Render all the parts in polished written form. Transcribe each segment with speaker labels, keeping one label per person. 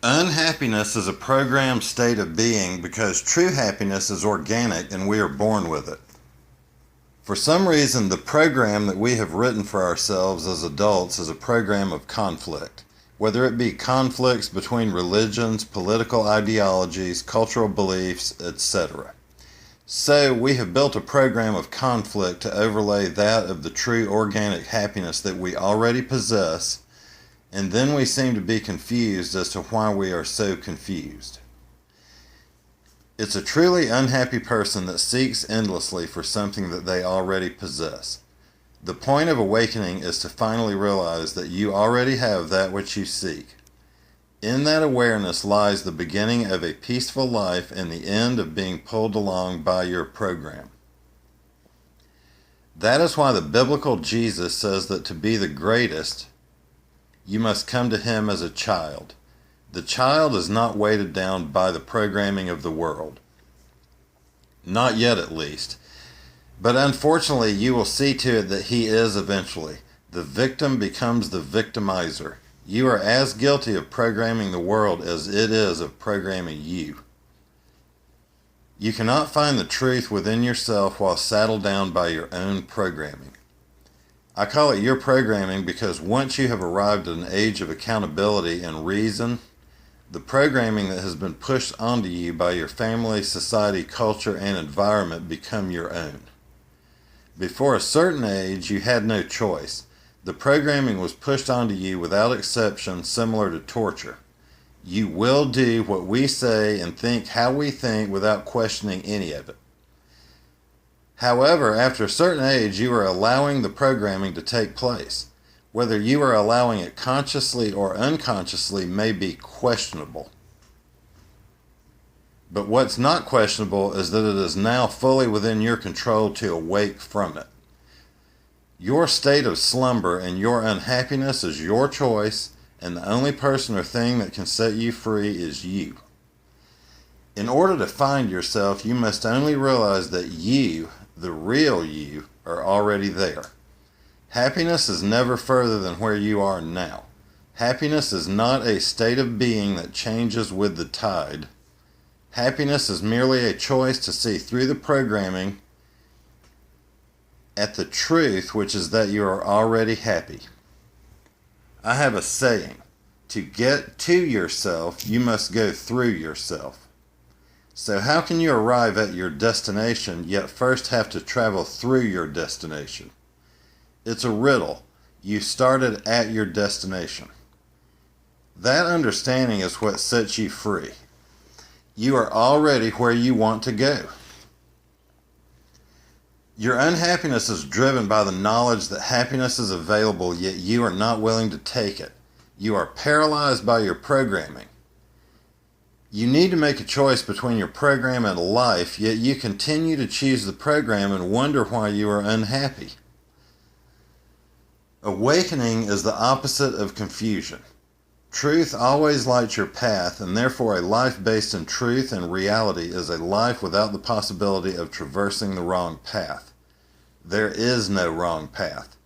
Speaker 1: Unhappiness is a programmed state of being because true happiness is organic and we are born with it. For some reason, the program that we have written for ourselves as adults is a program of conflict, whether it be conflicts between religions, political ideologies, cultural beliefs, etc. So we have built a program of conflict to overlay that of the true organic happiness that we already possess, and then we seem to be confused as to why we are so confused. It's a truly unhappy person that seeks endlessly for something that they already possess. The point of awakening is to finally realize that you already have that which you seek. In that awareness lies the beginning of a peaceful life and the end of being pulled along by your program. That is why the biblical Jesus says that to be the greatest, you must come to him as a child. The child is not weighted down by the programming of the world. Not yet, at least. But unfortunately, you will see to it that he is eventually. The victim becomes the victimizer. You are as guilty of programming the world as it is of programming you. You cannot find the truth within yourself while saddled down by your own programming. I call it your programming because once you have arrived at an age of accountability and reason, the programming that has been pushed onto you by your family, society, culture, and environment become your own. Before a certain age, you had no choice. The programming was pushed onto you without exception, similar to torture. You will do what we say and think how we think without questioning any of it. However, after a certain age, you are allowing the programming to take place. Whether you are allowing it consciously or unconsciously may be questionable. But what's not questionable is that it is now fully within your control to awake from it. Your state of slumber and your unhappiness is your choice, and the only person or thing that can set you free is you. In order to find yourself, you must only realize that you, the real you, are already there. Happiness is never further than where you are now. Happiness is not a state of being that changes with the tide. Happiness is merely a choice to see through the programming at the truth, which is that you are already happy. I have a saying, to get to yourself, you must go through yourself. So how can you arrive at your destination, yet first have to travel through your destination? It's a riddle. You started at your destination. That understanding is what sets you free. You are already where you want to go. Your unhappiness is driven by the knowledge that happiness is available, yet you are not willing to take it. You are paralyzed by your programming. You need to make a choice between your program and life, yet you continue to choose the program and wonder why you are unhappy. Awakening is the opposite of confusion. Truth always lights your path, and therefore a life based in truth and reality is a life without the possibility of traversing the wrong path. There is no wrong path.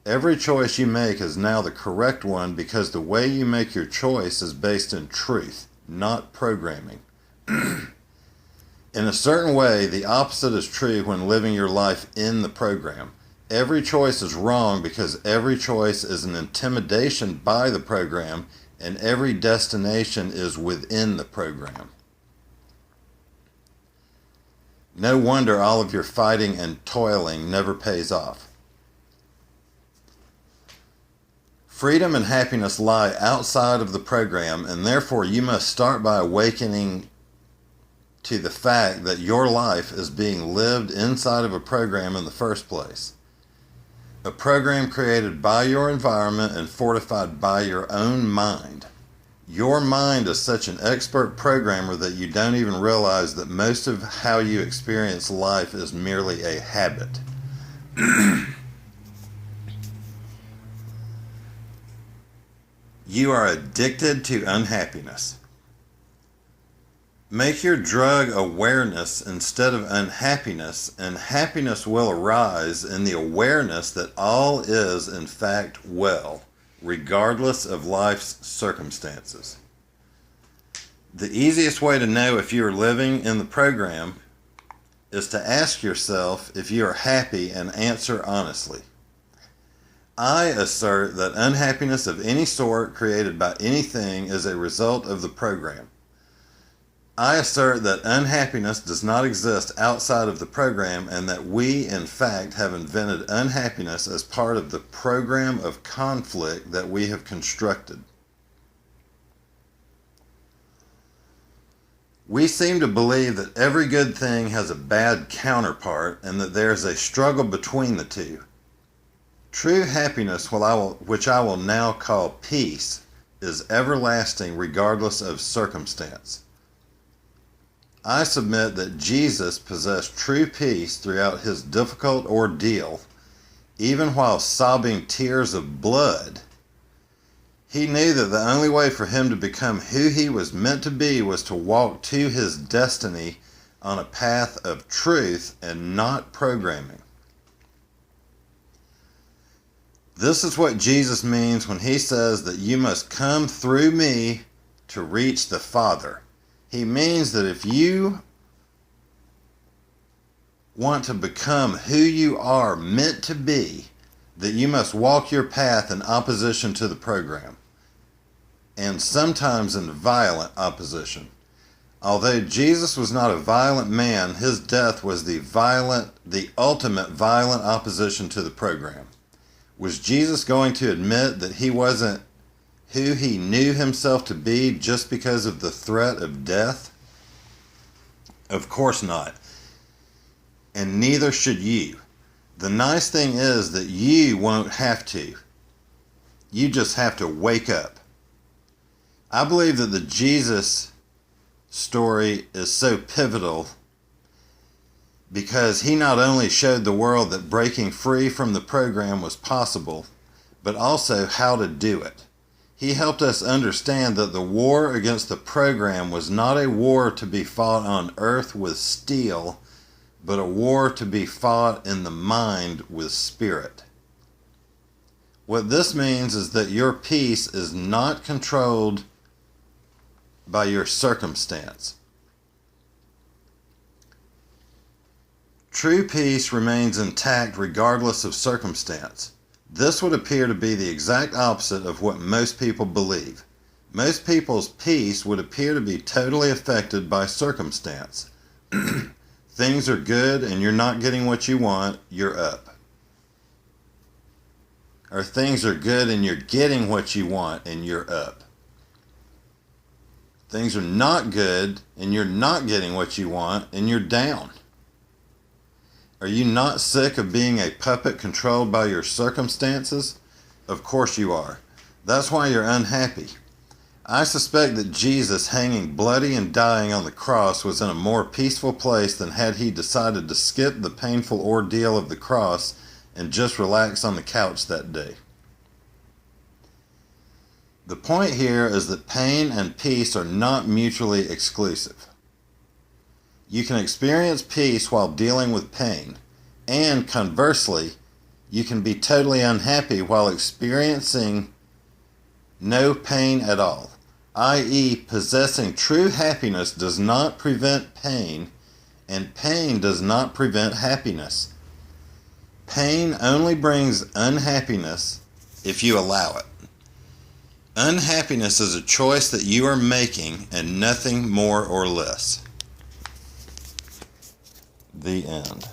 Speaker 1: Every choice you make is now the correct one because the way you make your choice is based in truth, not programming. In a certain way, the opposite is true when living your life in the program. Every choice is wrong because every choice is an intimidation by the program, and every destination is within the program. No wonder all of your fighting and toiling never pays off. Freedom and happiness lie outside of the program, and therefore you must start by awakening to the fact that your life is being lived inside of a program in the first place. A program created by your environment and fortified by your own mind. Your mind is such an expert programmer that you don't even realize that most of how you experience life is merely a habit. You are addicted to unhappiness. Make your drug awareness instead of unhappiness, and happiness will arise in the awareness that all is in fact well, regardless of life's circumstances. The easiest way to know if you are living in the program is to ask yourself if you are happy and answer honestly. I assert that unhappiness of any sort created by anything is a result of the program. I assert that unhappiness does not exist outside of the program and that we, in fact, have invented unhappiness as part of the program of conflict that we have constructed. We seem to believe that every good thing has a bad counterpart and that there is a struggle between the two. True happiness, which I will now call peace, is everlasting regardless of circumstance. I submit that Jesus possessed true peace throughout his difficult ordeal, even while sobbing tears of blood. He knew that the only way for him to become who he was meant to be was to walk to his destiny on a path of truth and not programming. This is what Jesus means when he says that you must come through me to reach the Father. He means that if you want to become who you are meant to be, that you must walk your path in opposition to the program, and sometimes in violent opposition. Although Jesus was not a violent man, his death was the ultimate violent opposition to the program. Was Jesus going to admit that he wasn't who he knew himself to be just because of the threat of death? Of course not. And neither should you. The nice thing is that you won't have to. You just have to wake up. I believe that the Jesus story is so pivotal because he not only showed the world that breaking free from the program was possible, but also how to do it. He helped us understand that the war against the program was not a war to be fought on earth with steel, but a war to be fought in the mind with spirit. What this means is that your peace is not controlled by your circumstance. True peace remains intact regardless of circumstance. This would appear to be the exact opposite of what most people believe. Most people's peace would appear to be totally affected by circumstance. Things are good and you're not getting what you want, you're up. Or things are good and you're getting what you want and you're up. Things are not good and you're not getting what you want and you're down. Are you not sick of being a puppet controlled by your circumstances? Of course you are. That's why you're unhappy. I suspect that Jesus, hanging bloody and dying on the cross, was in a more peaceful place than had he decided to skip the painful ordeal of the cross and just relax on the couch that day. The point here is that pain and peace are not mutually exclusive. You can experience peace while dealing with pain, and conversely, you can be totally unhappy while experiencing no pain at all, i.e., possessing true happiness does not prevent pain, and pain does not prevent happiness. Pain only brings unhappiness if you allow it. Unhappiness is a choice that you are making and nothing more or less. The end.